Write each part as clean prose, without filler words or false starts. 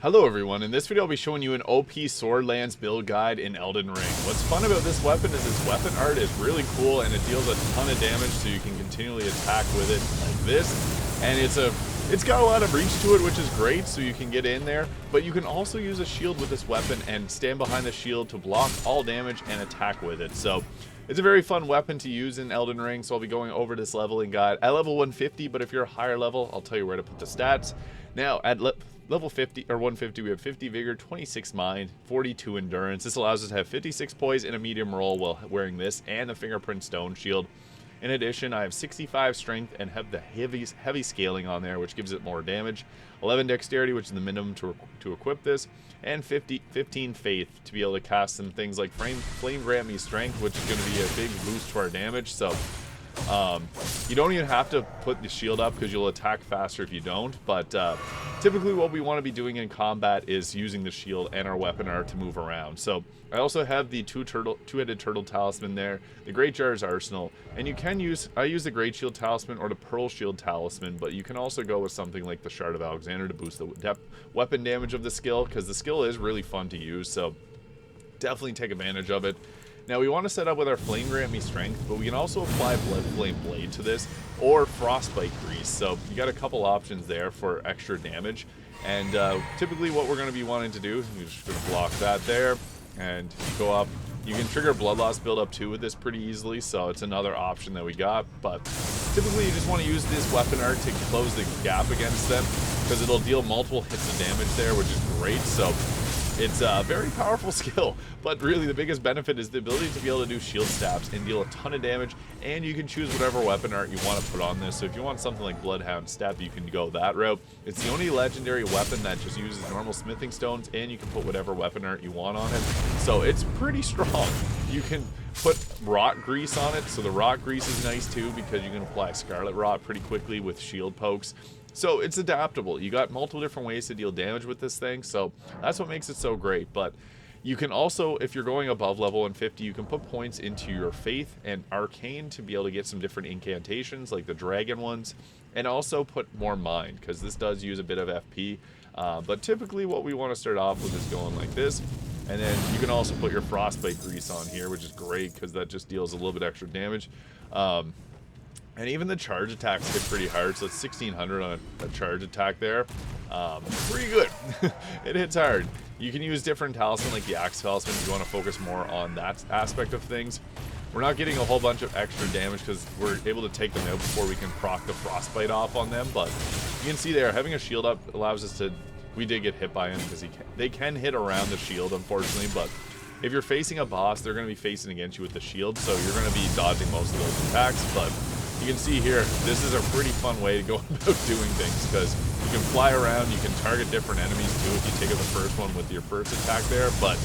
Hello everyone, in this video I'll be showing you an OP sword lance build guide in Elden Ring. What's fun about this weapon is its weapon art is really cool and it deals a ton of damage, so you can continually attack with it like this. And it's got a lot of reach to it, which is great, so you can get in there. But you can also use a shield with this weapon and stand behind the shield to block all damage and attack with it. So it's a very fun weapon to use in Elden Ring, so I'll be going over this leveling guide at level 150, but if you're a higher level, I'll tell you where to put the stats. Now, at level 50 or 150, we have 50 vigor, 26 mind, 42 endurance. This allows us to have 56 poise and a medium roll while wearing this and the fingerprint stone shield. In addition, I have 65 strength and have the heavy scaling on there, which gives it more damage. 11 dexterity, which is the minimum to equip this, and 15 faith to be able to cast some things like flame grant me strength, which is going to be a big boost to our damage. So you don't even have to put the shield up because you'll attack faster if you don't, but typically what we want to be doing in combat is using the shield and our weapon art to move around. So I also have the two-headed turtle talisman there, the Great Jar's Arsenal, and I use the Great Shield Talisman or the Pearl Shield Talisman, but you can also go with something like the Shard of Alexander to boost the weapon damage of the skill, because the skill is really fun to use, so definitely take advantage of it. Now we want to set up with our Flame Grant Me Strength, but we can also apply Blood Flame Blade to this, or Frostbite Grease, so you got a couple options there for extra damage. And typically what we're going to be wanting to do, we're just going to block that there, and go up. You can trigger Blood Loss build up too with this pretty easily, so it's another option that we got. But typically you just want to use this weapon art to close the gap against them, because it'll deal multiple hits of damage there, which is great. So it's a very powerful skill, but really the biggest benefit is the ability to be able to do shield stabs and deal a ton of damage, and you can choose whatever weapon art you want to put on this. So if you want something like Bloodhound Step, you can go that route. It's the only legendary weapon that just uses normal smithing stones, and you can put whatever weapon art you want on it. So it's pretty strong. You can put rot grease on it, so the rot grease is nice too, because you can apply scarlet rot pretty quickly with shield pokes. So it's adaptable. You got multiple different ways to deal damage with this thing, so that's what makes it so great. But you can also, if you're going above level 150, you can put points into your faith and arcane to be able to get some different incantations like the dragon ones, and also put more mind, because this does use a bit of FP. But typically what we want to start off with is going like this, and then you can also put your frostbite grease on here, which is great because that just deals a little bit extra damage. And even the charge attacks hit pretty hard, so it's 1600 on a charge attack there. Pretty good. It hits hard. You can use different talisman like the axe talisman if you want to focus more on that aspect of things. We're not getting a whole bunch of extra damage because we're able to take them out before we can proc the frostbite off on them, but you can see there, having a shield up allows us to, we did get hit by him because they can hit around the shield unfortunately, but if you're facing a boss, they're going to be facing against you with the shield, so you're going to be dodging most of those attacks. But you can see here, this is a pretty fun way to go about doing things, because you can fly around, you can target different enemies too if you take out the first one with your first attack there. But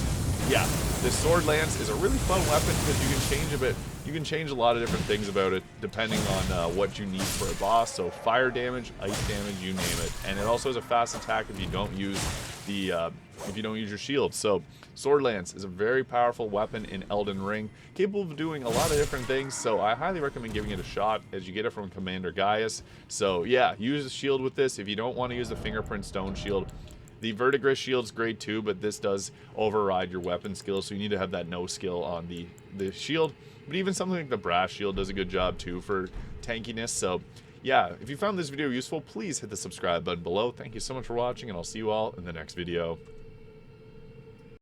yeah, this sword lance is a really fun weapon because you can change a bit. You can change a lot of different things about it depending on what you need for a boss. So fire damage, ice damage, you name it. And it also has a fast attack if you don't use your shield. So sword lance is a very powerful weapon in Elden Ring, capable of doing a lot of different things. So I highly recommend giving it a shot, as you get it from Commander Gaius. So yeah, use the shield with this. If you don't want to use the fingerprint stone shield, the verdigris shield's great too, but this does override your weapon skill, so you need to have that no skill on the shield. But even something like the brass shield does a good job too for tankiness. So yeah, if you found this video useful, please hit the subscribe button below. Thank you so much for watching, and I'll see you all in the next video.